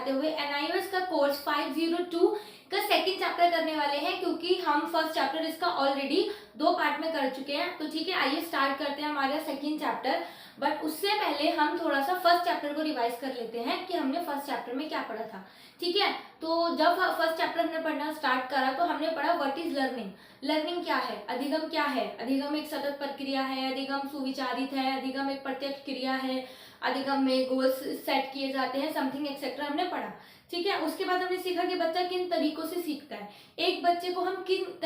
बढ़ाते हुए एनआईओएस का कोर्स 502 का सेकंड चैप्टर करने वाले हैं, क्योंकि हम फर्स्ट चैप्टर इसका ऑलरेडी 2 पार्ट में कर चुके हैं। तो ठीक है, आइए स्टार्ट करते हैं हमारा सेकंड चैप्टर। बट उससे पहले हम थोड़ा सा फर्स्ट चैप्टर को रिवाइज कर लेते हैं कि हमने फर्स्ट चैप्टर में क्या पढ़ा था। ठीक है, तो जब फर्स्ट चैप्टर हमने पढ़ना स्टार्ट करा तो हमने पढ़ा व्हाट इज लर्निंग। लर्निंग क्या है, अधिगम क्या है, अधिगम एक सतत प्रक्रिया है, अधिगम सुविचारित है, अधिगम एक प्रत्यक्ष क्रिया है, अधिगम में गोल्स सेट किए जाते हैं, समथिंग एक्सेट्रा हमने पढ़ा। ठीक है, उसके बाद हमने सीखा कि बच्चा किन तरीकों से सीखता है, एक बच्चे को हम किस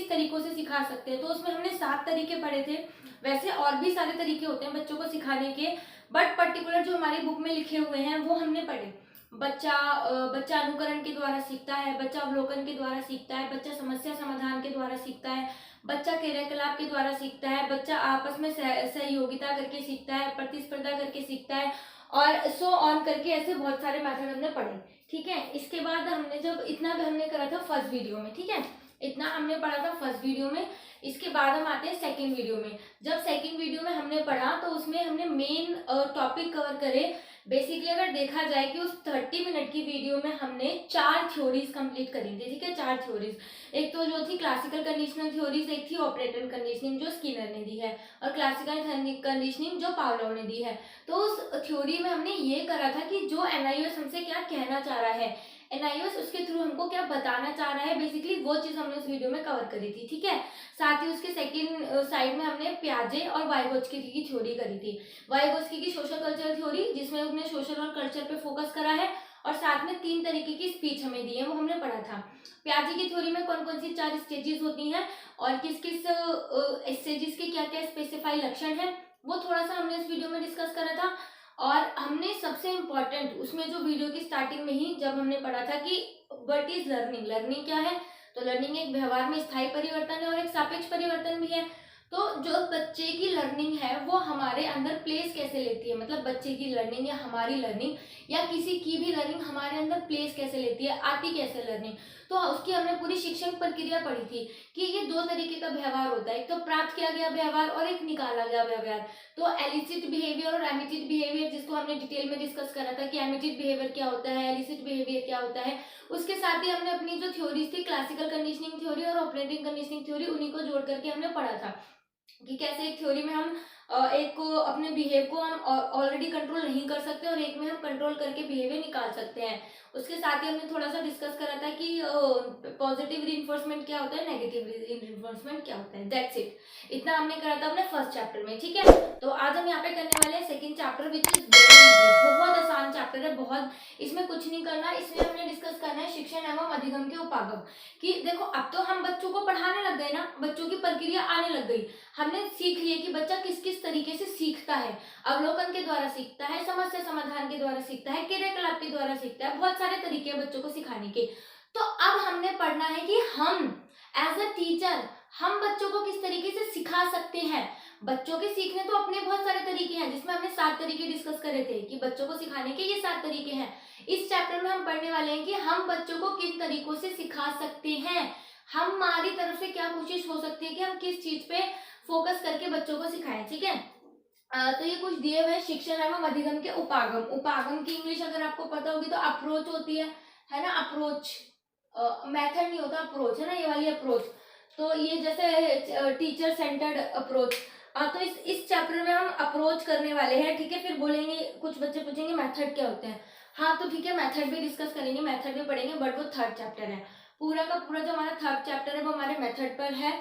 तरीकों से सिखा सकते हैं। तो उसमें हमने 7 तरीके पढ़े थे। वैसे और भी सारे तरीके होते हैं बच्चों को सिखाने के, बट पर्टिकुलर जो हमारी बुक में लिखे हुए हैं वो हमने पढ़े। बच्चा अनुकरण के द्वारा सीखता है, बच्चा अवलोकन के द्वारा सीखता है, बच्चा समस्या समाधान के द्वारा सीखता है, बच्चा क्रियाकलाप के द्वारा सीखता है, बच्चा आपस में सहयोगिता करके सीखता है, प्रतिस्पर्धा करके सीखता है, और सो ऑन करके ऐसे बहुत सारे मेथड हमने पढ़े। ठीक है, इसके बाद हमने जब इतना भी हमने करा था फर्स्ट वीडियो में। ठीक है, इतना हमने पढ़ा था फर्स्ट वीडियो में। इसके बाद हम आते हैं सेकंड वीडियो में। जब सेकंड वीडियो में हमने पढ़ा तो उसमें हमने मेन टॉपिक कवर करे। बेसिकली अगर देखा जाए कि उस 30 मिनट की वीडियो में हमने 4 थ्योरीज कंप्लीट करी थी। ठीक है, 4 थ्योरीज। एक तो जो थी क्लासिकल कंडीशनल थ्योरीज, एक थी ऑपरेटर कंडीशनिंग जो स्किनर ने दी है, और क्लासिकल कंडीशनिंग जो पावलोव ने दी है। तो उस थ्योरी में हमने ये करा था कि जो एनआईओएस हमसे क्या कहना चाह रहा है, एनआईओएस उसके थ्रू हमको क्या बताना चाह रहा है, बेसिकली वो चीज हमने उस वीडियो में कवर करी थी। ठीक है, साथ ही उसके सेकंड साइड में हमने पियाजे और वाइगोत्स्की की थ्योरी करी थी। वाइगोत्स्की की सोशल कल्चरल थ्योरी, जिसमें उसने सोशल और कल्चर पे फोकस करा है, और साथ में 3 तरीके की स्पीच हमें दी है, वो हमने पढ़ा था। पियाजे की थ्योरी में कौन कौन सी 4 स्टेजेस होती हैं और किस किस स्टेजेस के क्या क्या स्पेसिफाई लक्षण है, वो थोड़ा सा हमने इस वीडियो में डिस्कस करा था। और हमने सबसे इम्पोर्टेंट उसमें जो वीडियो की स्टार्टिंग में ही जब हमने पढ़ा था कि व्हाट इज लर्निंग, लर्निंग क्या है, तो लर्निंग एक व्यवहार में स्थायी परिवर्तन है और एक सापेक्ष परिवर्तन भी है। तो जो बच्चे की लर्निंग है वो हमारे अंदर प्लेस कैसे लेती है, मतलब बच्चे की लर्निंग या हमारी लर्निंग या किसी की भी लर्निंग हमारे अंदर प्लेस कैसे लेती है, आती कैसे लर्निंग। तो उसकी हमने पूरी शिक्षण प्रक्रिया पढ़ी थी कि ये 2 तरीके का व्यवहार होता है, एक तो प्राप्त किया गया व्यवहार और एक निकाला गया व्यवहार। तो एलिसिट बिहेवियर और एमिटिड बिहेवियर, जिसको हमने डिटेल में डिस्कस करा था कि एमिटिड बिहेवियर क्या होता है, एलिसिट बिहेवियर क्या होता है। उसके साथ ही हमने अपनी जो थ्योरीज थी क्लासिकल कंडीशनिंग थ्योरी और ऑपरेटिंग कंडीशनिंग थ्योरी, उन्हीं को जोड़ करके हमने पढ़ा था कि कैसे एक थ्योरी में हम एक को अपने बिहेव को हम ऑलरेडी कंट्रोल नहीं कर सकते और एक में हम कंट्रोल करके बिहेवियर निकाल सकते हैं। उसके साथ ही हमने थोड़ा सा डिस्कस करा था कि पॉजिटिव रीइंफोर्समेंट क्या होता है, नेगेटिव रीइंफोर्समेंट क्या होता है। दैट्स इट, इतना हमने करा था अपने फर्स्ट चैप्टर में। ठीक है, तो आज हम यहाँ पे करने वाले हैं second chapter, which is very easy, बहुत आसान चैप्टर है, बहुत इसमें कुछ नहीं करना। इसमें हमने डिस्कस करना है शिक्षण एवं अधिगम के उपागम। कि देखो अब तो हम बच्चों को पढ़ाने लग गए ना, बच्चों की प्रक्रिया आने लग गई, हमने सीख लिया कि बच्चा किस किस तरीके से सीखता है। अवलोकन के द्वारा सीखता है, समस्या समाधान के द्वारा सीखता है, क्रियाकलाप के द्वारा सीखता है, बहुत सारे तरीके हैं बच्चों को सिखाने के। तो अब हमने पढ़ना है कि हम एज अ टीचर हम बच्चों को किस तरीके से सिखा सकते हैं। बच्चों के सीखने तो अपने बहुत सारे तरीके हैं, जिसमें हमने 7 तरीके डिस्कस करे थे कि बच्चों को सिखाने के ये 7 तरीके हैं। इस चैप्टर में हम पढ़ने वाले हैं कि हम बच्चों को किन तरीकों से सिखा सकते हैं, हमारी तरफ से क्या कोशिश हो सकती है कि हम किस चीज पे फोकस करके बच्चों को सिखाएं। ठीक है, तो ये कुछ दिए हुए शिक्षण एवं अधिगम के उपागम। उपागम की इंग्लिश अगर आपको पता होगी तो अप्रोच होती है ना, अप्रोच, मेथड नहीं होता, अप्रोच है ना, ये वाली अप्रोच। तो ये जैसे टीचर सेंटर्ड अप्रोच। तो इस चैप्टर में हम अप्रोच करने वाले हैं। ठीक है, फिर बोलेंगे, कुछ बच्चे पूछेंगे मेथड क्या होते हैं। हाँ तो ठीक है, मेथड भी डिस्कस करेंगे, मेथड भी पढ़ेंगे, बट वो 3rd चैप्टर है। पूरा का पूरा जो हमारा 3rd चैप्टर है वो हमारे मेथड पर है,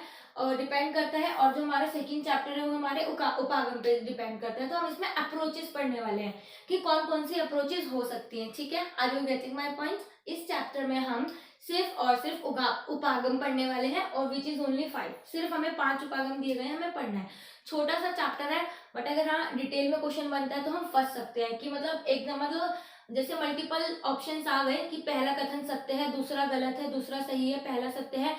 डिपेंड करता है, और जो हमारा सेकंड चैप्टर है वो हमारे उपागम पे डिपेंड करता है। तो हम इसमें अप्रोचेस पढ़ने वाले हैं कि कौन कौन सी अप्रोचेस हो सकती हैं। ठीक है, are you getting my points. इस चैप्टर में हम सिर्फ और सिर्फ उपागम पढ़ने वाले हैं, और विच इज ओनली 5। सिर्फ हमें 5 उपागम दिए गए हैं, हमें पढ़ना है। छोटा सा चैप्टर है, बट अगर हाँ डिटेल में क्वेश्चन बनता है तो हम फंस सकते हैं कि मतलब एकदम, मतलब जैसे मल्टीपल ऑप्शंस आ गए कि पहला कथन सत्य है, दूसरा गलत है, दूसरा सही है, पहला सत्य है,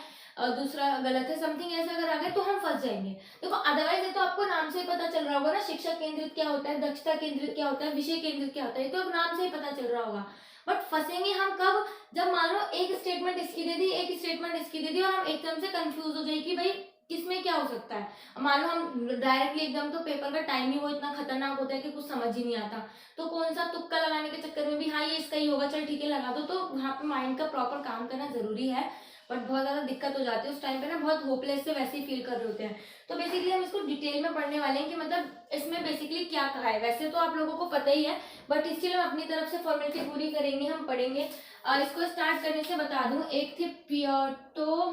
दूसरा गलत है, समथिंग ऐसा अगर आ गए तो हम फंस जाएंगे। देखो अदरवाइज ये तो आपको नाम से ही पता चल रहा होगा ना, शिक्षक केंद्रित क्या होता है, दक्षता केंद्रित क्या होता है, विषय केंद्रित क्या होता है, ये तो नाम से ही पता चल रहा होगा। बट फंसेंगे हम कब, जब मान लो एक स्टेटमेंट इसकी दे दी, एक स्टेटमेंट इसकी दे दी, और हम एकदम से कंफ्यूज हो जाए कि भाई किसमें क्या हो सकता है, मान लो हम डायरेक्टली एकदम, तो पेपर का टाइम ही वो इतना खतरनाक होता है कि कुछ समझ ही नहीं आता, तो कौन सा तुक्का लगाने के चक्कर में भी हाँ ये इसका ही होगा चल ठीक है लगा दो, तो वहाँ पे माइंड का प्रॉपर काम करना जरूरी है। बट बहुत ज्यादा दिक्कत हो जाती है उस टाइम पे ना, बहुत होपलेस से वैसे ही फील कर रहे होते हैं। तो बेसिकली हम इसको डिटेल में पढ़ने वाले हैं कि मतलब इसमें बेसिकली क्या कहा है, वैसे तो आप लोगों को पता ही है, बट स्टिल हम अपनी तरफ से फॉर्मेलिटी पूरी करेंगे, हम पढ़ेंगे। इसको स्टार्ट करने से बता दूं, एक थे पियोटो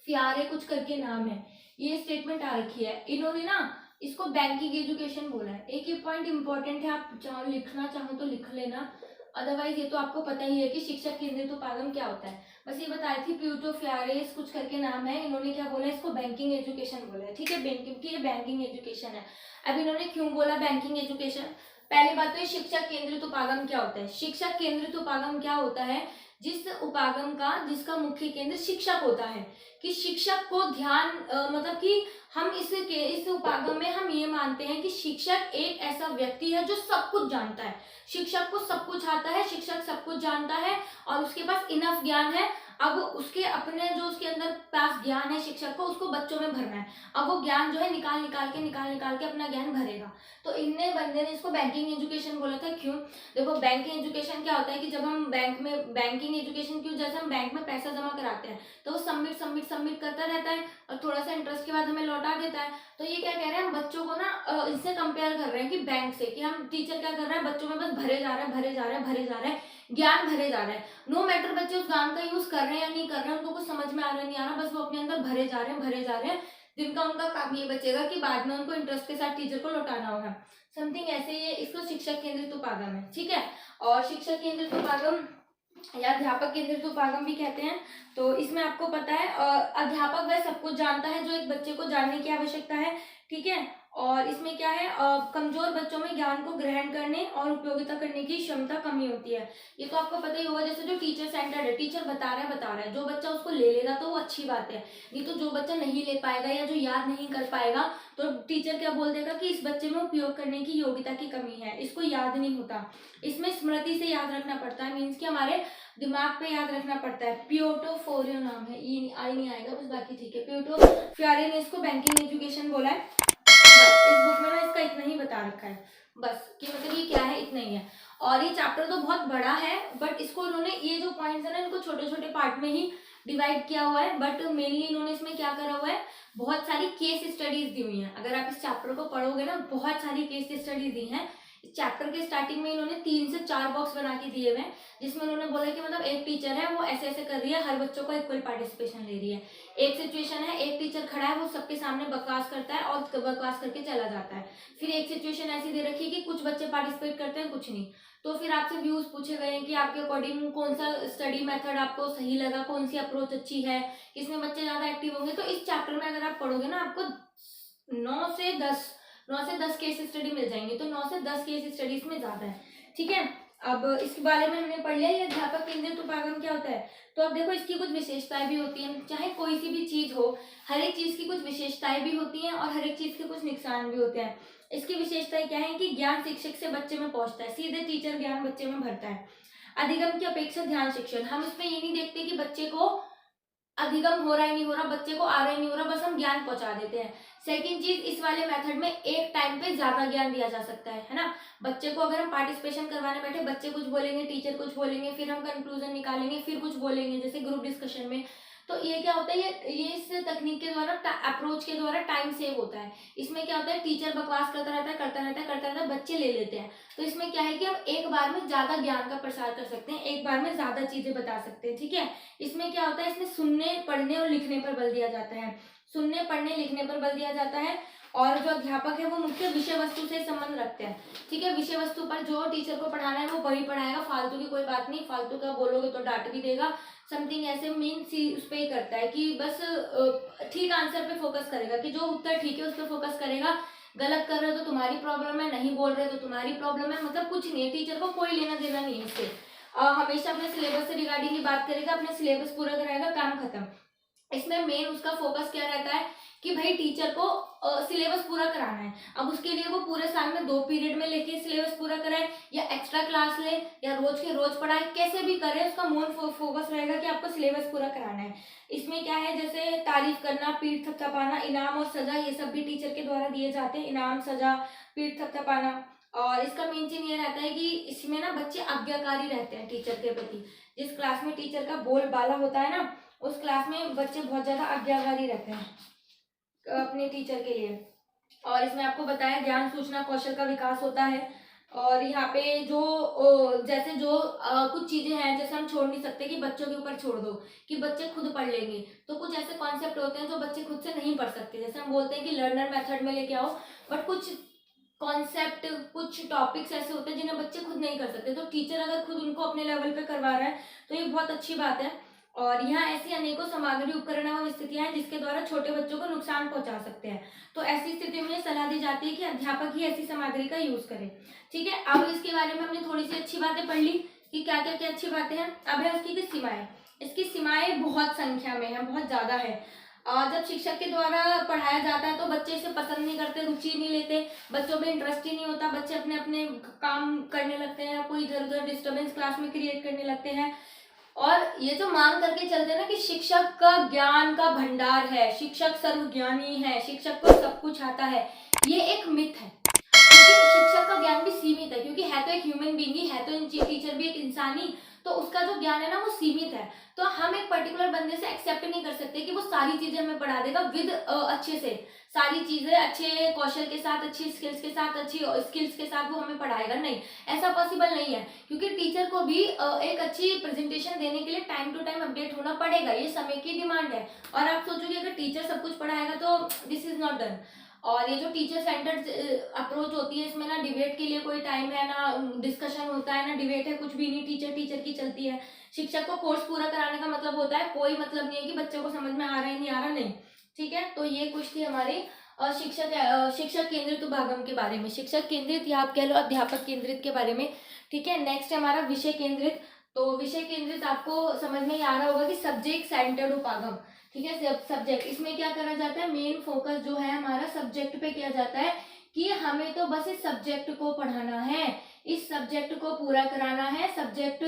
फ्यारे कुछ करके नाम है, ये स्टेटमेंट आ रखी है इन्होंने ना, इसको बैंकिंग एजुकेशन बोला है। एक ही पॉइंट इंपॉर्टेंट है, आप चाहो लिखना चाहो तो लिख लेना, अदरवाइज ये तो आपको पता ही है कि शिक्षक केंद्रित उपागम क्या होता है। बस ये बताई थी, प्यूटो फ्यारेस कुछ करके नाम है, इन्होंने क्या बोला है, इसको बैंकिंग एजुकेशन बोला है। ठीक है, बैंकिंग की ये बैंकिंग एजुकेशन है। अब इन्होंने क्यों बोला बैंकिंग एजुकेशन, पहली बात तो ये शिक्षक केंद्रित उपागम क्या होता है। शिक्षक केंद्रित उपागम क्या होता है, जिस उपागम का जिसका मुख्य केंद्र शिक्षक होता है, कि शिक्षक को ध्यान मतलब कि हम इस उपागम में हम ये मानते हैं कि शिक्षक एक ऐसा व्यक्ति है जो सब कुछ जानता है, शिक्षक को सब कुछ आता है, शिक्षक सब कुछ जानता है और उसके पास इनफ ज्ञान है। अब उसके अपने जो उसके अंदर पास ज्ञान है शिक्षक को, उसको बच्चों में भरना है। अब वो ज्ञान जो है निकाल निकाल के अपना ज्ञान भरेगा। तो इनने बंदे ने इसको बैंकिंग एजुकेशन बोला था। क्यों, देखो बैंकिंग एजुकेशन क्या होता है कि जब हम बैंक में, बैंकिंग एजुकेशन क्यों, जैसे हम बैंक में पैसा जमा कराते हैं तो वो सबमिट करता रहता है और थोड़ा सा इंटरेस्ट के बाद हमें लौटा देता है। तो ये क्या कह रहे हैं, हम बच्चों को ना इससे कंपेयर कर रहे हैं कि बैंक से, कि हम टीचर क्या कर रहा है, बच्चों में बस भरे जा रहा है ज्ञान भरे जा रहा है। नो मैटर बच्चे उस ज्ञान का यूज कर रहे हैं या नहीं कर रहे हैं, उनको कुछ समझ में आ रहा है नहीं आ रहा, बस वो अपने अंदर भरे जा रहे हैं। जिनका उनका काम ये बचेगा कि बाद में उनको इंटरेस्ट के साथ टीचर को लौटाना होगा, समथिंग ऐसे। ये इसको शिक्षक केंद्रित उपागम है। ठीक है, और शिक्षक केंद्रित उपागम या अध्यापक केंद्रित उपागम भी कहते हैं। तो इसमें आपको पता है अध्यापक वह सब कुछ जानता है जो एक बच्चे को जानने की आवश्यकता है। ठीक है, और इसमें क्या है, कमजोर बच्चों में ज्ञान को ग्रहण करने और उपयोगिता करने की क्षमता कमी होती है। ये तो आपको पता ही होगा, जैसे जो टीचर सेंटर्ड है, टीचर बता रहा है, जो बच्चा उसको ले लेगा तो वो अच्छी बात है, नहीं तो जो बच्चा नहीं ले पाएगा या जो याद नहीं कर पाएगा तो टीचर क्या बोल देगा कि इस बच्चे में उपयोग करने की योग्यता की कमी है, इसको याद नहीं होता। इसमें स्मृति से याद रखना पड़ता है, मीन्स कि हमारे दिमाग पे याद रखना पड़ता है। पियोटो फोरियो नाम है, ये आई नहीं आएगा बस, बाकी ठीक है। पियोटो फ्यारे ने इसको बैंकिंग एजुकेशन बोला है। इस बुक में ना इसका इतना ही बता रखा है बस, कि मतलब ये क्या है, इतना ही है। और ये चैप्टर तो बहुत बड़ा है, बट इसको इन्होंने ये जो पॉइंट्स है ना, इनको छोटे छोटे पार्ट में ही डिवाइड किया हुआ है। बट मेनली इन्होंने इसमें क्या करा हुआ है, बहुत सारी केस स्टडीज दी हुई हैं। अगर आप इस चैप्टर को पढ़ोगे ना, बहुत सारी केस स्टडीज दी हैं। इस चैप्टर के स्टार्टिंग में इन्होंने 3 से 4 बॉक्स बना के दिए हुए हैं, जिसमें उन्होंने बोला कि मतलब एक टीचर है वो ऐसे ऐसे कर रही है, हर बच्चों को इक्वल पार्टिसिपेशन ले रही है। एक सिचुएशन है, एक टीचर खड़ा है, वो सबके सामने बकवास करता है और बकवास करके चला जाता है। फिर एक सिचुएशन ऐसी दे रखी है कि कुछ बच्चे पार्टिसिपेट करते हैं, कुछ नहीं। तो फिर आपसे व्यूज पूछे गए हैं कि आपके अकॉर्डिंग कौन सा स्टडी मेथड आपको सही लगा, कौन सी अप्रोच अच्छी है, किसमें बच्चे ज्यादा एक्टिव होंगे। तो इस चैप्टर में अगर आप पढ़ोगे ना, आपको 9 से 10 केस स्टडी मिल जाएंगे। तो 9 से 10 केस स्टडी इसमें ज्यादा है। ठीक है, अब इसके बारे में हमने पढ़ लिया, ये अध्यापक केंद्रित उपागम क्या होता है। तो अब देखो, इसकी कुछ विशेषताएं भी होती हैं। चाहे कोई सी भी चीज हो, हर एक चीज की कुछ विशेषताएं भी होती हैं और हर एक चीज के कुछ नुकसान भी होते हैं। इसकी विशेषताएं क्या है कि ज्ञान शिक्षक से बच्चे में पहुंचता है, सीधे टीचर ज्ञान बच्चे में भरता है। अधिगम की अपेक्षा ध्यान शिक्षण, हम इसमें ये नहीं देखते कि बच्चे को अधिगम हो रहा है नहीं हो रहा, बच्चे को आ रहा है नहीं हो रहा, बस हम ज्ञान पहुंचा देते हैं। सेकंड चीज, इस वाले मेथड में एक टाइम पे ज्यादा ज्ञान दिया जा सकता है ना। बच्चे को अगर हम पार्टिसिपेशन करवाने बैठे, बच्चे कुछ बोलेंगे, टीचर कुछ बोलेंगे, फिर हम कंक्लूजन निकालेंगे, फिर कुछ बोलेंगे, जैसे ग्रुप डिस्कशन में। तो ये क्या होता है, ये इस तकनीक के द्वारा, अप्रोच के द्वारा टाइम सेव होता है। इसमें क्या होता है, टीचर बकवास करता रहता है, बच्चे ले लेते हैं। तो इसमें क्या है कि हम एक बार में ज्यादा ज्ञान का प्रसार कर सकते हैं, एक बार में ज्यादा चीजें बता सकते हैं। ठीक है, इसमें क्या होता है, इसमें सुनने, पढ़ने और लिखने पर बल दिया जाता है। सुनने, पढ़ने, लिखने पर बल दिया जाता है। और जो अध्यापक है वो मुख्य विषय वस्तु से संबंध रखते हैं। ठीक है, विषय वस्तु पर जो टीचर को पढ़ाना है वो वही पढ़ाएगा, फालतू की कोई बात नहीं। फालतू का बोलोगे तो डांट भी देगा, समथिंग ऐसे मीन उस पर ही करता है कि बस ठीक आंसर पे फोकस करेगा, कि जो उत्तर ठीक है उस पर फोकस करेगा। गलत कर रहे हो तो तुम्हारी प्रॉब्लम है, नहीं बोल रहे तो तुम्हारी प्रॉब्लम है, मतलब कुछ नहीं है, टीचर को कोई लेना देना नहीं है इससे। हमेशा अपने सिलेबस से रिगार्डिंग ही बात करेगा, अपने सिलेबस पूरा कराएगा, काम खत्म। इसमें मेन उसका फोकस क्या रहता है कि भाई टीचर को सिलेबस पूरा कराना है। अब उसके लिए वो पूरे साल में 2 पीरियड में लेके सिलेबस पूरा कराए, या एक्स्ट्रा क्लास ले, या रोज के रोज पढ़ाए, कैसे भी करे, उसका मेन फोकस रहेगा कि आपको सिलेबस पूरा कराना है। इसमें क्या है, जैसे तारीफ करना, पीठ थपथपाना, इनाम और सजा, ये सब भी टीचर के द्वारा दिए जाते हैं। इनाम, सजा, पीठ थपथपाना। और इसका मेन चीज ये रहता है कि इसमें ना बच्चे आज्ञाकारी रहते हैं टीचर के प्रति। जिस क्लास में टीचर का बोलबाला होता है ना, उस क्लास में बच्चे बहुत ज्यादा आज्ञाकारी रहते हैं अपने टीचर के लिए। और इसमें आपको बताया ज्ञान सूचना कौशल का विकास होता है। और यहाँ पे जो जैसे जो कुछ चीजें हैं, जैसे हम छोड़ नहीं सकते कि बच्चों के ऊपर छोड़ दो कि बच्चे खुद पढ़ लेंगे, तो कुछ ऐसे कॉन्सेप्ट होते हैं जो बच्चे खुद से नहीं पढ़ सकते। जैसे हम बोलते हैं कि लर्नर मेथड में लेके आओ, बट कुछ कॉन्सेप्ट, कुछ टॉपिक्स ऐसे होते हैं जिन्हें बच्चे खुद नहीं कर सकते, तो टीचर अगर खुद उनको अपने लेवल पे करवा रहा है तो ये बहुत अच्छी बात है। और यहाँ ऐसी अनेकों सामग्री, उपकरण एवं स्थितियां हैं जिसके द्वारा छोटे बच्चों को नुकसान पहुंचा सकते हैं। तो ऐसी स्थिति में सलाह दी जाती है कि अध्यापक ही ऐसी सामग्री का यूज करे। ठीक है, अब इसके बारे में हमने थोड़ी सी अच्छी बातें पढ़ ली कि क्या क्या क्या अच्छी बातें हैं। अब है उसकी सीमाएं। इसकी सीमाएं बहुत संख्या में है, बहुत ज्यादा है। जब शिक्षक के द्वारा पढ़ाया जाता है तो बच्चे इसे पसंद नहीं करते, रुचि नहीं लेते, बच्चों में इंटरेस्ट ही नहीं होता, बच्चे अपने अपने काम करने लगते हैं, कोई इधर उधर डिस्टर्बेंस क्लास में क्रिएट करने लगते हैं। और ये जो मांग करके चलते हैं ना कि शिक्षक का ज्ञान का भंडार है, शिक्षक सर्वज्ञानी है, शिक्षक को सब कुछ आता है, ये एक मिथ है। क्योंकि शिक्षक का ज्ञान भी सीमित है, क्योंकि है तो एक ह्यूमन बीइंग ही, है तो टीचर भी एक इंसानी, तो उसका जो ज्ञान है ना वो सीमित है। तो हम एक पर्टिकुलर बंदे से एक्सेप्ट नहीं कर सकते कि वो सारी चीजें हमें पढ़ा देगा विद अच्छे से, सारी चीजें अच्छे कौशल के साथ, अच्छी स्किल्स के साथ, अच्छी स्किल्स के साथ वो हमें पढ़ाएगा। नहीं, ऐसा पॉसिबल नहीं है, क्योंकि टीचर को भी एक अच्छी प्रेजेंटेशन देने के लिए टाइम टू टाइम अपडेट होना पड़ेगा, ये समय की डिमांड है। और आप सोचोगे अगर टीचर सब कुछ पढ़ाएगा तो दिस इज नॉट डन। और ये जो टीचर सेंटर्ड अप्रोच होती है, इसमें ना डिबेट के लिए कोई टाइम है, ना डिस्कशन होता है, ना डिबेट है, कुछ भी नहीं, टीचर टीचर की चलती है। शिक्षक को कोर्स पूरा कराने का मतलब होता है, कोई मतलब नहीं है कि बच्चे को समझ में आ रहा है नहीं आ रहा, नहीं। ठीक है, तो ये कुछ थी हमारी शिक्षक केंद्रित उपागम के बारे में, शिक्षक केंद्रित या आप कह लो अध्यापक केंद्रित के बारे में। ठीक है, नेक्स्ट है हमारा विषय केंद्रित। तो विषय केंद्रित आपको समझ में आ रहा होगा कि सब्जेक्ट सेंटर्ड उपागम। ठीक है, सब्जेक्ट, इसमें क्या करा जाता है, मेन फोकस जो है हमारा सब्जेक्ट पे किया जाता है कि हमें तो बस इस सब्जेक्ट को पढ़ाना है, इस सब्जेक्ट को पूरा कराना है, सब्जेक्ट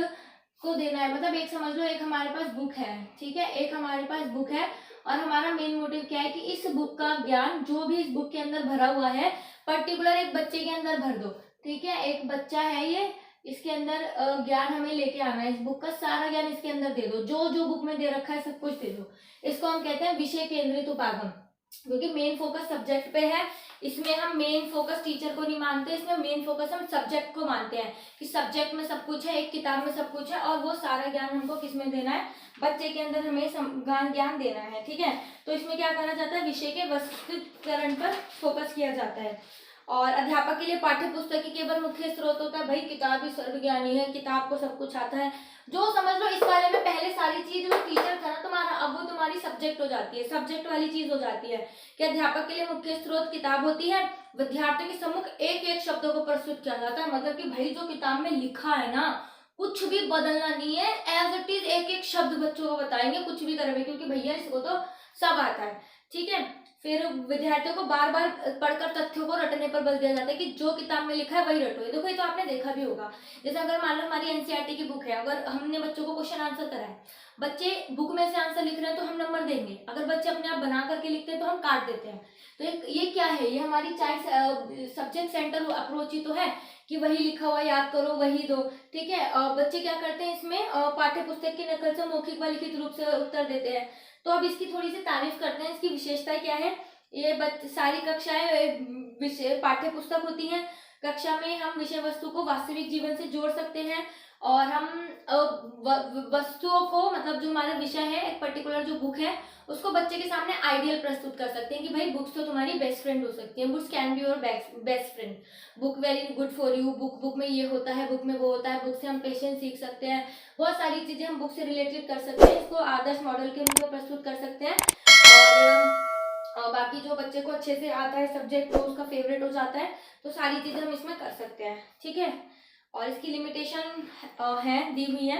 को देना है। मतलब एक समझ लो, एक हमारे पास बुक है, ठीक है, एक हमारे पास बुक है, और हमारा मेन मोटिव क्या है कि इस बुक का ज्ञान जो भी इस बुक के अंदर भरा हुआ है, पर्टिकुलर एक बच्चे के अंदर भर दो। ठीक है, एक बच्चा है ये, इसके अंदर ज्ञान हमें लेके आना है, इस बुक का सारा ज्ञान इसके अंदर दे दो, जो जो बुक में दे रखा है सब कुछ दे दो। इसको हम कहते हैं विषय केंद्रित उपागम, क्योंकि मेन फोकस सब्जेक्ट पे है। इसमें हम मेन फोकस टीचर को नहीं मानते, इसमें मेन फोकस हम सब्जेक्ट को मानते हैं कि सब्जेक्ट में सब कुछ है, एक किताब में सब कुछ है, और वो सारा ज्ञान हमको किसमें देना है, बच्चे के अंदर हमें ज्ञान देना है। ठीक है, तो इसमें क्या करा जाता है, विषय के वस्तुकरण पर फोकस किया जाता है। और अध्यापक के लिए पाठ्य पुस्तक ही केवल मुख्य स्रोत होता है। भाई किताब ही सर्वज्ञानी है, किताब को सब कुछ आता है, जो समझ लो इस बारे में पहले सारी चीज जो टीचर था ना तुम्हारा, अब वो तुम्हारी सब्जेक्ट हो जाती है, सब्जेक्ट वाली चीज हो जाती है कि अध्यापक के लिए मुख्य स्रोत किताब होती है, विद्यार्थी के सम्मुख एक एक शब्दों को प्रस्तुत किया जाता है। मतलब कि भाई जो किताब में लिखा है ना, कुछ भी बदलना नहीं है, एज इट इज एक एक शब्द बच्चों को बताएंगे, कुछ भी करेंगे, क्योंकि भैया इसको तो सब आता है। ठीक है, फिर विद्यार्थियों को बार बार पढ़कर तथ्यों को रटने पर बल दिया जाता है कि जो किताब में लिखा है वही रटो। देखो ये तो आपने देखा भी होगा, जैसे अगर मान लो हमारी एनसीईआरटी की बुक है, अगर हमने बच्चों को क्वेश्चन आंसर कराए, बच्चे बुक में से आंसर लिख रहे हैं तो हम नंबर देंगे, अगर बच्चे अपने आप बना करके लिखते हैं तो हम काट देते हैं। तो ये क्या है, ये हमारी चाइल्ड सब्जेक्ट सेंटर अप्रोच ही तो है कि वही लिखा हुआ याद करो वही दो। ठीक है, बच्चे क्या करते हैं इसमें, पाठ्य पुस्तक की नकल से मौखिक व लिखित रूप से उत्तर देते हैं। तो अब इसकी थोड़ी सी तारीफ करते हैं, इसकी विशेषता क्या है। ये सारी कक्षाएं पाठ्य पुस्तक होती हैं, कक्षा में हम विषय वस्तु को वास्तविक जीवन से जोड़ सकते हैं, और हम वस्तुओं को, मतलब जो हमारा विषय है, एक पर्टिकुलर जो बुक है, उसको बच्चे के सामने आइडियल प्रस्तुत कर सकते हैं कि भाई बुक्स तो तुम्हारी बेस्ट फ्रेंड हो सकती है, books can be your best friend, book very good for you, book में ये होता है, बुक में वो होता है, बुक से हम पेशेंस सीख सकते हैं, बहुत सारी चीजें हम बुक से रिलेटेड कर सकते हैं, इसको आदर्श मॉडल के रूप में प्रस्तुत कर सकते हैं। और बाकी जो बच्चे को अच्छे से आता है सब्जेक्ट, वो उसका फेवरेट हो जाता है, तो सारी चीजें हम इसमें कर सकते हैं। ठीक है, और इसकी लिमिटेशन है दी हुई है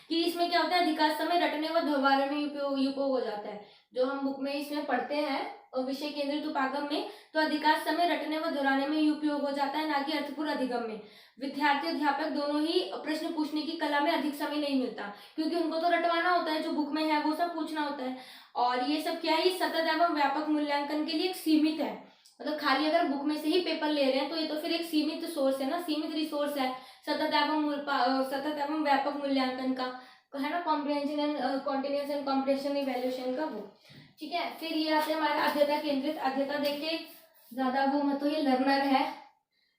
कि इसमें क्या होता है, अधिकांश समय रटने व दोबारा में उपयोग हो जाता है। जो हम बुक में इसमें पढ़ते हैं और विषय केंद्रित उपागम में, तो अधिकांश समय रटने व दोहराने में ही उपयोग हो जाता है, ना कि अर्थपूर्ण अधिगम में। विद्यार्थी अध्यापक दोनों ही प्रश्न पूछने की कला में अधिक समय नहीं मिलता, क्योंकि उनको तो रटवाना होता है, जो बुक में है वो सब पूछना होता है। और ये सब क्या है, सतत एवं व्यापक मूल्यांकन के लिए एक सीमित है, मतलब खाली अगर बुक में से ही पेपर ले रहे हैं तो ये तो फिर एक सीमित सोर्स है ना, सीमित रिसोर्स है सतत एवं व्यापक मूल्यांकन का, है ना, comprehension and continuous and comprehension evaluation का वो। ठीक है, फिर ये आते हैं हमारा अध्ययता केंद्रित। अध्ययता देखिए ज्यादा वो मत, तो ये लर्नर है,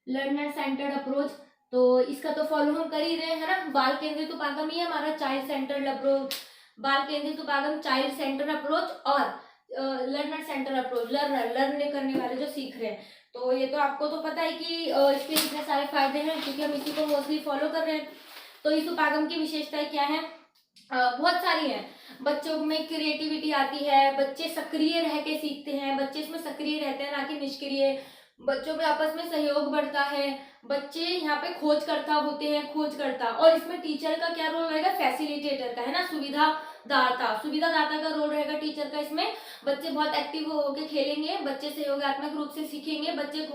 लर्नर सेंटर्ड अप्रोच। तो इसका तो फॉलो हम कर ही रहे हैं, है ना। बाल केंद्रित उपागम ही है हमारा चाइल्ड सेंटर्ड अप्रोच, बाल केंद्रित उपागम चाइल्ड सेंटर अप्रोच, और लर्नर सेंटर अप्रोच लर्न करने वाले जो सीख रहे हैं। तो ये तो आपको तो पता है कि इसके इतने सारे फायदे हैं, क्योंकि हम इसी को मोस्टली फॉलो कर रहे हैं। तो इस उपागम की विशेषताएं क्या है, बहुत सारी हैं। बच्चों में क्रिएटिविटी आती है, बच्चे सक्रिय रह के सीखते हैं, बच्चे इसमें सक्रिय रहते हैं ना कि निष्क्रिय, बच्चों में आपस में सहयोग बढ़ता है, बच्चे यहाँ पे खोजकर्ता होते हैं, खोजकर्ता। और इसमें टीचर का क्या रोल रहेगा, फैसिलिटेटर का, है ना, सुविधादाता का रोल रहेगा टीचर का इसमें। बच्चे बहुत एक्टिव होकर खेलेंगे, बच्चे सहयोगात्मक रूप से सीखेंगे, बच्चे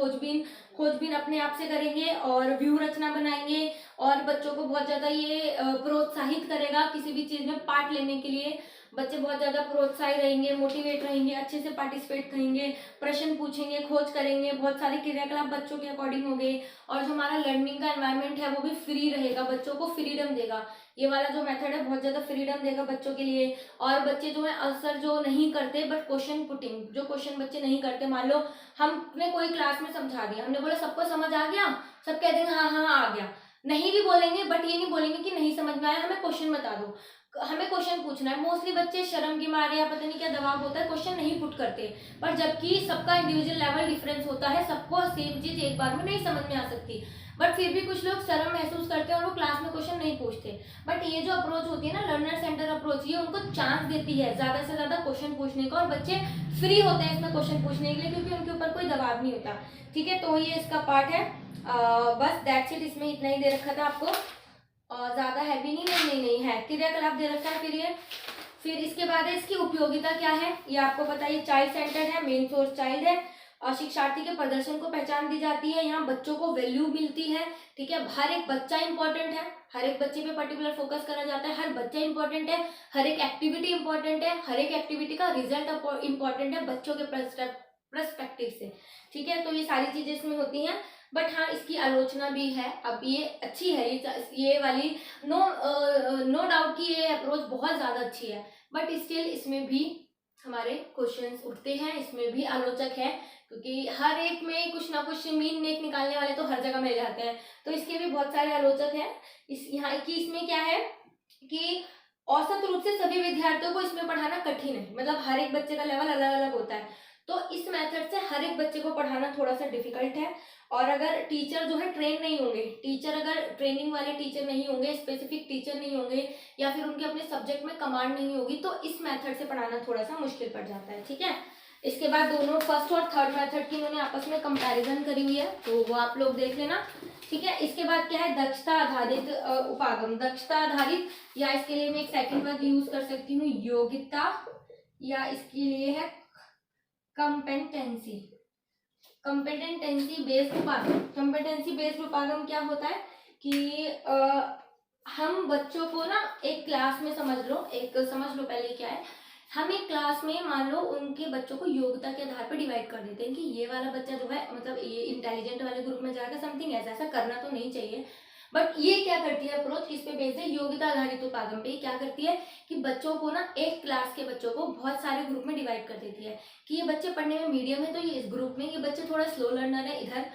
खोजबीन अपने आप से करेंगे और व्यू रचना बनाएंगे, और बच्चों को बहुत ज्यादा ये प्रोत्साहित करेगा किसी भी चीज में पार्ट लेने के लिए। बच्चे बहुत ज्यादा प्रोत्साहित रहेंगे, मोटिवेट रहेंगे, अच्छे से पार्टिसिपेट करेंगे, प्रश्न पूछेंगे, खोज करेंगे, बहुत सारे क्रियाकलाप बच्चों के अकॉर्डिंग हो गए। और जो हमारा लर्निंग का एनवायरनमेंट है वो भी फ्री रहेगा, बच्चों को फ्रीडम देगा। ये वाला जो मेथड है बहुत ज्यादा फ्रीडम देगा बच्चों के लिए। और बच्चे जो है आंसर जो नहीं करते, बट क्वेश्चन पुटिंग, जो क्वेश्चन बच्चे नहीं करते, मान लो हमने कोई क्लास में समझा दिया, हमने बोला सबको समझ आ गया, सब कह देंगे हाँ हाँ आ गया, नहीं भी बोलेंगे, बट ये नहीं बोलेंगे कि नहीं समझ में आया, हमें क्वेश्चन बता दो, हमें क्वेश्चन पूछना है। मोस्टली बच्चे शर्म के मारे या पता नहीं क्या दबाव होता है, क्वेश्चन नहीं पुट करते। पर जबकि सबका इंडिविजुअल लेवल डिफरेंस होता है, सबको सेम चीज एक बार में नहीं समझ में आ सकती, बट फिर भी कुछ लोग शर्म महसूस करते हैं और वो क्लास में क्वेश्चन नहीं पूछते। बट ये जो अप्रोच होती है ना, लर्नर सेंटर अप्रोच, ये उनको चांस देती है ज्यादा से ज्यादा क्वेश्चन पूछने का, और बच्चे फ्री होते हैं इसमें क्वेश्चन पूछने के लिए, क्योंकि उनके ऊपर कोई दबाव नहीं होता। ठीक है, तो ये इसका पार्ट है। बस दैट्स इट, इसमें इतना ही दे रखा था आपको, और ज्यादा हैवी नहीं है, क्रियाकलाप दे रखा है। फिर इसके बाद है इसकी उपयोगिता क्या है, ये आपको पता है, चाइल्ड सेंटर है, मेन सोर्स चाइल्ड है, और शिक्षार्थी के प्रदर्शन को पहचान दी जाती है, यहाँ बच्चों को वैल्यू मिलती है। ठीक है, हर एक बच्चा इंपॉर्टेंट है, हर एक बच्चे पे पर्टिकुलर फोकस करा जाता है, हर बच्चा इंपॉर्टेंट है, हर एक एक्टिविटी इंपॉर्टेंट है, हर एक एक्टिविटी का रिजल्ट इंपॉर्टेंट है बच्चों के पर्सपेक्टिव से। ठीक है, तो ये सारी चीजें इसमें होती हैं। बट हाँ, इसकी आलोचना भी है। अब ये अच्छी है, ये वाली नो डाउट कि ये अप्रोच बहुत ज्यादा अच्छी है, बट स्टिल इसमें भी हमारे क्वेश्चंस उठते हैं, इसमें भी आलोचक है, क्योंकि हर एक में कुछ ना कुछ मीन नेक निकालने वाले तो हर जगह मिल जाते हैं, तो इसके भी बहुत सारे आलोचक हैं। यहाँ की इसमें क्या है कि औसत रूप से सभी विद्यार्थियों को इसमें पढ़ाना कठिन है, मतलब हर एक बच्चे का लेवल अलग अलग होता है, तो इस मेथड से हर एक बच्चे को पढ़ाना थोड़ा सा डिफिकल्ट है। और अगर टीचर जो है ट्रेन नहीं होंगे, टीचर अगर ट्रेनिंग वाले टीचर नहीं होंगे, स्पेसिफिक टीचर नहीं होंगे, या फिर उनके अपने सब्जेक्ट में कमांड नहीं होगी, तो इस मेथड से पढ़ाना थोड़ा सा मुश्किल पड़ जाता है। ठीक है, इसके बाद दोनों फर्स्ट और थर्ड मेथड की उन्होंने आपस में कंपैरिजन करी हुई है, तो वो आप लोग देख लेना। ठीक है, इसके बाद क्या है, दक्षता आधारित उपागम, दक्षता आधारित, या इसके लिए मैं एक सेकंड वर्ड यूज कर सकती हूँ योग्यता, या इसके लिए है कंपेटेंसी बेस्ड उपागम। कंपेटेंसी बेस्ड उपागम क्या होता है कि हम बच्चों को ना एक क्लास में समझ लो पहले क्या है, हम एक क्लास में मान लो उनके बच्चों को योग्यता के आधार पर डिवाइड कर देते हैं कि ये वाला बच्चा जो है, मतलब ये इंटेलिजेंट वाले ग्रुप में जाकर समथिंग ऐसा करना तो नहीं चाहिए। बट ये क्या करती है अप्रोच, किस पे बेस्ड है, योग्यता आधारित उपागम पे क्या करती है कि बच्चों को ना, एक क्लास के बच्चों को बहुत सारे ग्रुप में डिवाइड कर देती है कि ये बच्चे पढ़ने में मीडियम है तो ये इस ग्रुप में, ये बच्चे थोड़ा स्लो लर्नर है इधर,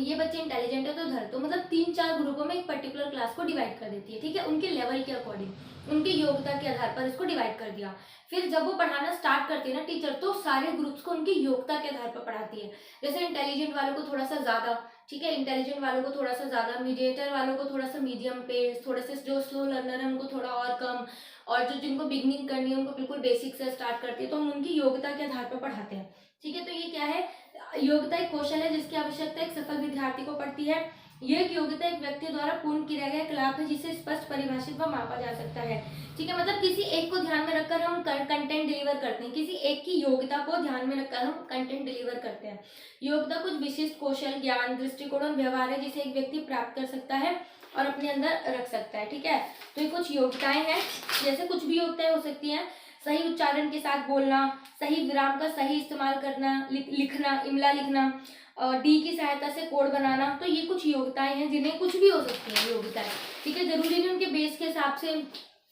ये बच्चे इंटेलिजेंट है तो उधर, तो मतलब 3-4 ग्रुपों में एक पर्टिकुलर क्लास को डिवाइड कर देती है। ठीक है, उनके लेवल के अकॉर्डिंग, उनकी योग्यता के आधार पर इसको डिवाइड कर दिया। फिर जब वो पढ़ाना स्टार्ट करती है ना टीचर, तो सारे ग्रुप्स को उनकी योग्यता के आधार पर पढ़ाती है। जैसे इंटेलिजेंट वालों को थोड़ा सा ज्यादा, ठीक है, इंटेलिजेंट वालों को थोड़ा सा ज्यादा, मीडिएटर वालों को थोड़ा सा मीडियम पेस, थोड़े से जो स्लो लर्नर है उनको थोड़ा और कम, और जो जिनको बिगनिंग करनी है उनको बिल्कुल बेसिक से स्टार्ट करती है, तो हम उनकी योग्यता के आधार पर पढ़ाते हैं। ठीक है, तो ये क्या है, योग्यता एक कौशल है जिसकी आवश्यकता एक सफल विद्यार्थी को पड़ती है। यह एक योग्यता एक व्यक्ति द्वारा पूर्ण किया गया क्रियाकलाप है जिसे स्पष्ट परिभाषित व मापा जा सकता है। ठीक है, मतलब किसी एक को ध्यान में रखकर हम कंटेंट डिलीवर करते हैं, किसी एक की योग्यता को ध्यान में रखकर हम कंटेंट डिलीवर करते हैं। योग्यता कुछ विशिष्ट कौशल, ज्ञान, दृष्टिकोण और व्यवहार है जिसे एक व्यक्ति प्राप्त कर सकता है और अपने अंदर रख सकता है। ठीक है, तो ये कुछ योग्यताएं हैं, जैसे कुछ भी योग्यताएं हो सकती हैं, सही उच्चारण के साथ बोलना, सही विराम का सही इस्तेमाल करना, लिखना, इमला लिखना, डी की सहायता से कोड बनाना। तो ये कुछ योग्यताएं हैं जिन्हें कुछ भी हो सकती है योग्यताएं। ठीक है, जरूरी नहीं उनके बेस के हिसाब से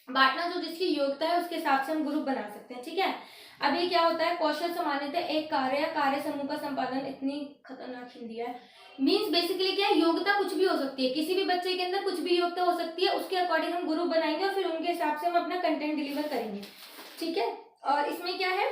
बांटना, जो जिसकी योग्यता है उसके हिसाब से हम ग्रुप बना सकते हैं। ठीक है, अब ये क्या होता है, कौशल सामान्यतः एक कार्य या कार्य समूह का संपादन, इतनी खतरनाक हिंदी है, मीन्स बेसिकली क्या है, योग्यता कुछ भी हो सकती है, किसी भी बच्चे के अंदर कुछ भी योग्यता हो सकती है, उसके अकॉर्डिंग हम ग्रुप बनाएंगे और फिर उनके हिसाब से हम अपना कंटेंट डिलीवर करेंगे। ठीक है, और इसमें क्या है,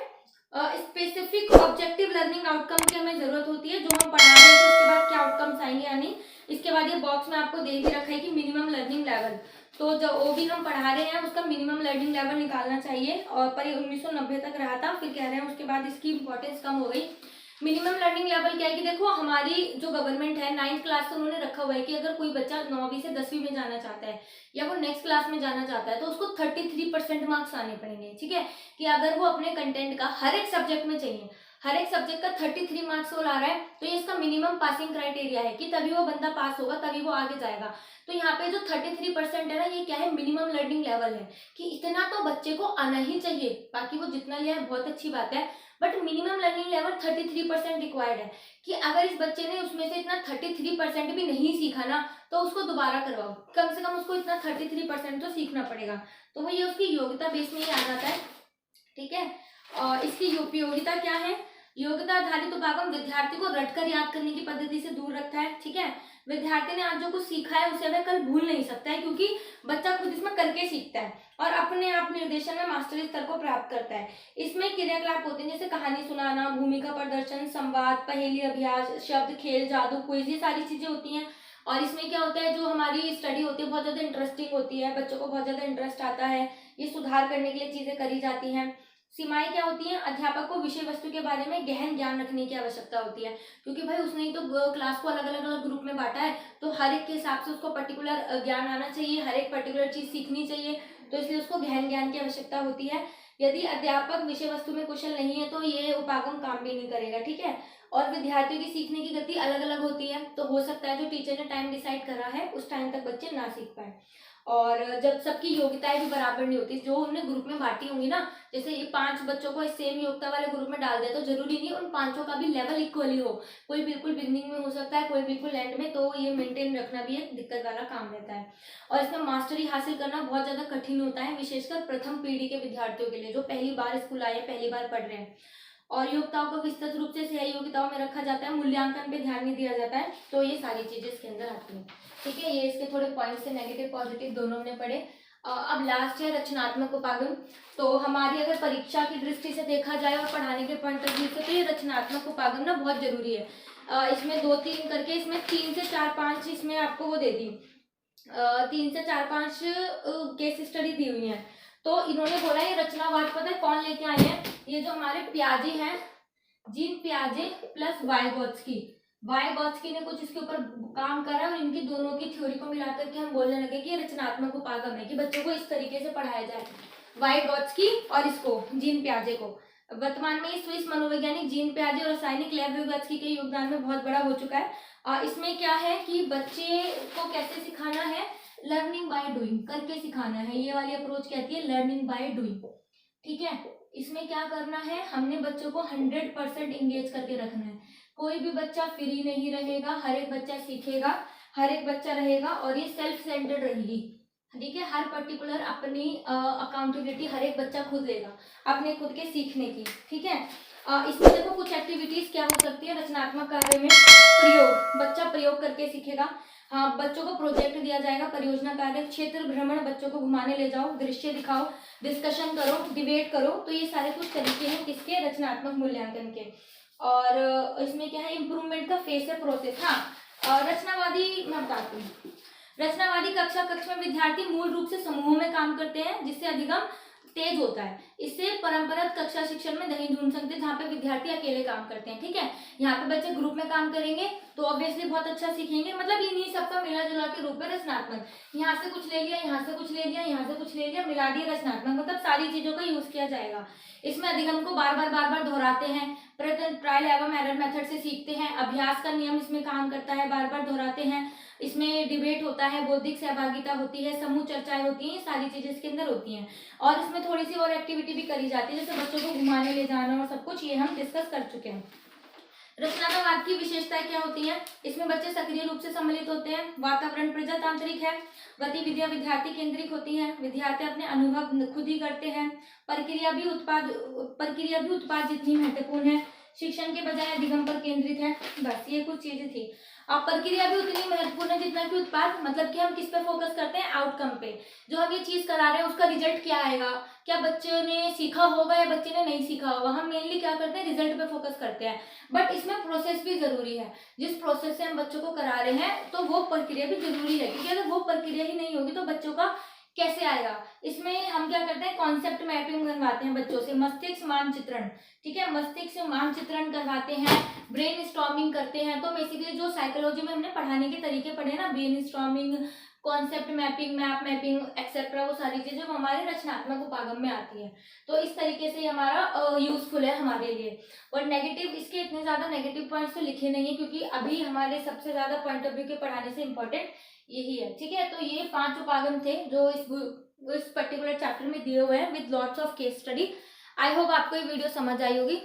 स्पेसिफिक ऑब्जेक्टिव लर्निंग आउटकम की हमें जरूरत होती है, जो हम पढ़ा रहे हैं तो उसके बाद क्या आउटकम्स आएंगे, यानी इसके बाद ये बॉक्स में आपको दे भी रखा है कि मिनिमम लर्निंग लेवल, तो जो वो भी हम पढ़ा रहे हैं उसका मिनिमम लर्निंग लेवल निकालना चाहिए, और पर 1990 तक रहा था, फिर कह रहे हैं उसके बाद इसकी इंपॉर्टेंस कम हो गई। मिनिमम लर्निंग लेवल क्या है कि देखो हमारी जो गवर्नमेंट है 9th क्लास से उन्होंने रखा हुआ है कि अगर कोई बच्चा 9वीं से 10वीं में जाना चाहता है या वो नेक्स्ट क्लास में जाना चाहता है तो उसको 33% मार्क्स आने पड़ेंगे। ठीक है, कि अगर वो अपने कंटेंट का हर एक सब्जेक्ट में चाहिए, हर एक सब्जेक्ट का 33 मार्क्स वो ला रहा है, तो ये इसका मिनिमम पासिंग क्राइटेरिया है कि तभी वो बंदा पास होगा, तभी वो आगे जाएगा। तो यहाँ पे जो 33% है ना, ये क्या है, मिनिमम लर्निंग लेवल है कि इतना तो बच्चे को आना ही चाहिए, बाकी वो जितना लिया है बहुत अच्छी बात है, but minimum learning level 33% required है कि अगर इस बच्चे ने उसमें से इतना 33% भी नहीं सीखा ना, तो उसको दोबारा करवाओ, कम से कम उसको इतना 33% तो सीखना पड़ेगा। तो वो ये उसकी योग्यता बेस में ही आ जाता है। ठीक है, और इसकी उपयोगिता क्या है, योग्यता आधारित उपागम विद्यार्थी को रटकर याद करने की पद्धति से दूर रखता है। ठीक है, विद्यार्थी ने आज जो कुछ सीखा है उसे वह कल भूल नहीं सकता है, क्योंकि बच्चा खुद इसमें करके सीखता है और अपने आप निर्देशन में मास्टरी स्तर को प्राप्त करता है। इसमें क्रियाकलाप होते हैं जैसे कहानी सुनाना, भूमिका प्रदर्शन, संवाद, पहेली अभ्यास, शब्द खेल, जादू, क्विज, ये सारी चीजें होती हैं। और इसमें क्या होता है, जो हमारी स्टडी होती है बहुत ज्यादा इंटरेस्टिंग होती है, बच्चों को बहुत ज्यादा इंटरेस्ट आता है, ये सुधार करने के लिए चीजें करी जाती हैं। सीमाएं क्या होती हैं, अध्यापक को विषय वस्तु के बारे में गहन ज्ञान रखने की आवश्यकता होती है, क्योंकि भाई उसने ही तो क्लास को अलग अलग ग्रुप में बांटा है, तो हर एक के हिसाब से उसको पर्टिकुलर ज्ञान आना चाहिए, हर एक पर्टिकुलर चीज सीखनी चाहिए, तो इसलिए उसको गहन ज्ञान की आवश्यकता होती है। यदि अध्यापक विषय वस्तु में कुशल नहीं है तो ये उपागम काम भी नहीं करेगा। ठीक है, और विद्यार्थियों की सीखने की गति अलग अलग होती है, तो हो सकता है जो टीचर ने टाइम डिसाइड करा है उस टाइम तक बच्चे ना सीख पाए। और जब सबकी योग्यताएं भी बराबर नहीं होती, जो उन्होंने ग्रुप में बांटी होंगी ना, जैसे ये 5 बच्चों को सेम योग्यता वाले ग्रुप में डाल दिया, तो जरूरी नहीं उन 5 का भी लेवल इक्वली हो, कोई बिल्कुल बिगनिंग में हो सकता है, कोई बिल्कुल एंड में, तो ये मेंटेन रखना भी एक दिक्कत वाला काम रहता है। और इसमें मास्टरी हासिल करना बहुत ज्यादा कठिन होता है, विशेषकर प्रथम पीढ़ी के विद्यार्थियों के लिए जो पहली बार स्कूल आए, पहली बार पढ़ रहे हैं। और योग्यताओं को विस्तृत रूप से सह योग्यताओं में रखा जाता है, मूल्यांकन पे ध्यान नहीं दिया जाता है, तो ये सारी चीजें इसके अंदर आती हैं। ठीक है, ये इसके थोड़े पॉइंट्स थे, नेगेटिव पॉजिटिव दोनों हमने पढ़े। अब लास्ट है रचनात्मक उपागम। तो हमारी अगर परीक्षा की दृष्टि से देखा जाए और पढ़ाने के पॉइंट ऑफ व्यू से, तो ये रचनात्मक उपागम ना बहुत जरूरी है। इसमें 2-3 करके, इसमें 3 से 4-5 इसमें आपको वो दे दी, 3 से 4-5 केस स्टडी दी हुई है। तो इन्होंने बोला ये रचनावाद पता है कौन लेके आए हैं, ये जो हमारे पियाजे हैं, जीन पियाजे प्लस वाइगोत्स्की ने कुछ इसके ऊपर काम करा और इनकी दोनों की थ्योरी को मिलाकर के हम बोलने लगे कि रचनात्मक उपागम है, कि बच्चों को इस तरीके से पढ़ाया जाए, वाइगोत्स्की और इसको जीन पियाजे को। वर्तमान में स्विस मनोवैज्ञानिक जीन पियाजे और रासायनिक लेव वाइगोत्स्की के योगदान में बहुत बड़ा हो चुका है। इसमें क्या है कि बच्चे को कैसे सिखाना है, लर्निंग बाय डूइंग, करके सिखाना है, ये वाली अप्रोच कहती है लर्निंग बाय डूइंग। ठीक है, इसमें क्या करना है, हमने बच्चों को 100% इंगेज करके रखना है, कोई भी बच्चा फ्री नहीं रहेगा, हर एक बच्चा सीखेगा, हर एक बच्चा रहेगा, और ये सेल्फ सेंटर्ड रहेगी। ठीक है, हर पर्टिकुलर अपनी अकाउंटेबिलिटी हर एक बच्चा खुद लेगा अपने खुद के सीखने की। ठीक है, इसमें देखो कुछ एक्टिविटीज क्या हो सकती है रचनात्मक कार्य में, प्रयोग, बच्चा प्रयोग करके सीखेगा। हाँ, बच्चों को प्रोजेक्ट दिया जाएगा, परियोजना कार्य, क्षेत्र भ्रमण, बच्चों को घुमाने ले जाओ, दृश्य दिखाओ, डिस्कशन करो, डिबेट करो, तो ये सारे कुछ तरीके हैं किसके, रचनात्मक मूल्यांकन के। और इसमें क्या है, इम्प्रूवमेंट का फेस है, प्रोसेस। हाँ, रचनावादी मैं बताती हूँ, रचनावादी कक्ष में विद्यार्थी मूल रूप से समूहों में काम करते हैं जिससे अधिगम तेज होता है। इससे परंपरागत कक्षा शिक्षण में नहीं ढूंढ सकते जहाँ पे विद्यार्थी अकेले काम करते हैं। ठीक है, यहाँ पे बच्चे ग्रुप में काम करेंगे तो ऑब्वियसली बहुत अच्छा सीखेंगे, मतलब ये नहीं सब आपका मिला जुला के रूप है रचनात्मक। यहाँ से कुछ ले लिया, यहाँ से कुछ ले लिया, यहाँ से कुछ ले लिया, मिला दिया, रचनात्मक मतलब सारी चीजों का यूज किया जाएगा। इसमें अधिगम को बार बार दोहराते हैं, प्रयत्न ट्रायल एवं एरर मेथड से सीखते हैं, अभ्यास का नियम इसमें काम करता है, बार बार दोहराते हैं, इसमें डिबेट होता है, बौद्धिक सहभागिता होती है, समूह चर्चाएं होती हैं, ये सारी चीजें इसके अंदर होती हैं। और इसमें थोड़ी सी और एक्टिविटी भी करी जाती है, जैसे बच्चों को घुमाने ले जाना और सब कुछ, ये हम डिस्कस कर चुके हैं। रचनात्मकवाद की विशेषताएं क्या होती हैं? इसमें बच्चे सक्रिय रूप से सम्मिलित होते हैं, वातावरण प्रजातांत्रिक है, गतिविधियां विद्यार्थी केंद्रित होती हैं, विद्यार्थी अपने अनुभव खुद ही करते हैं, प्रक्रिया भी उत्पाद जितनी महत्वपूर्ण है, शिक्षण के बजाय अधिगम पर केंद्रित है। बस ये कुछ चीजें थी। अब प्रक्रिया भी उतनी महत्वपूर्ण है जितना कि उत्पाद, मतलब कि हम किस पे फोकस करते हैं? आउटकम पे। जो हम ये चीज करा रहे हैं उसका रिजल्ट क्या आएगा, क्या बच्चे ने सीखा होगा या बच्चे ने नहीं सीखा होगा, हम मेनली क्या करते हैं? रिजल्ट पे फोकस करते हैं। बट इसमें प्रोसेस भी जरूरी है, जिस प्रोसेस से हम बच्चों को करा रहे हैं तो वो प्रक्रिया भी जरूरी है, क्योंकि अगर वो प्रक्रिया ही नहीं होगी तो बच्चों का कैसे आएगा। इसमें हम क्या करते हैं? कॉन्सेप्ट मैपिंग करवाते हैं बच्चों से, मस्तिष्क मानचित्रण, ठीक है, मस्तिष्क मानचित्रण करवाते हैं, ब्रेन स्टॉर्मिंग करते हैं। तो बेसिकली जो साइकोलॉजी में हमने पढ़ाने के तरीके पढ़े ना, brain storming, concept mapping, map mapping etcetera, वो सारी चीजें वो हमारे रचनात्मक उपागम में आती है। तो इस तरीके से हमारा यूजफुल है हमारे लिए। और नेगेटिव, इसके इतने ज्यादा नेगेटिव पॉइंट्स तो लिखे नहीं है, क्योंकि अभी हमारे सबसे ज्यादा पॉइंट ऑफ व्यू के पढ़ाने से इम्पोर्टेंट यही है, ठीक है। तो ये 5 उपागम थे जो इस पर्टिकुलर चैप्टर में दिए हुए हैं with lots of case study. I hope आपको ये वीडियो समझ आई होगी।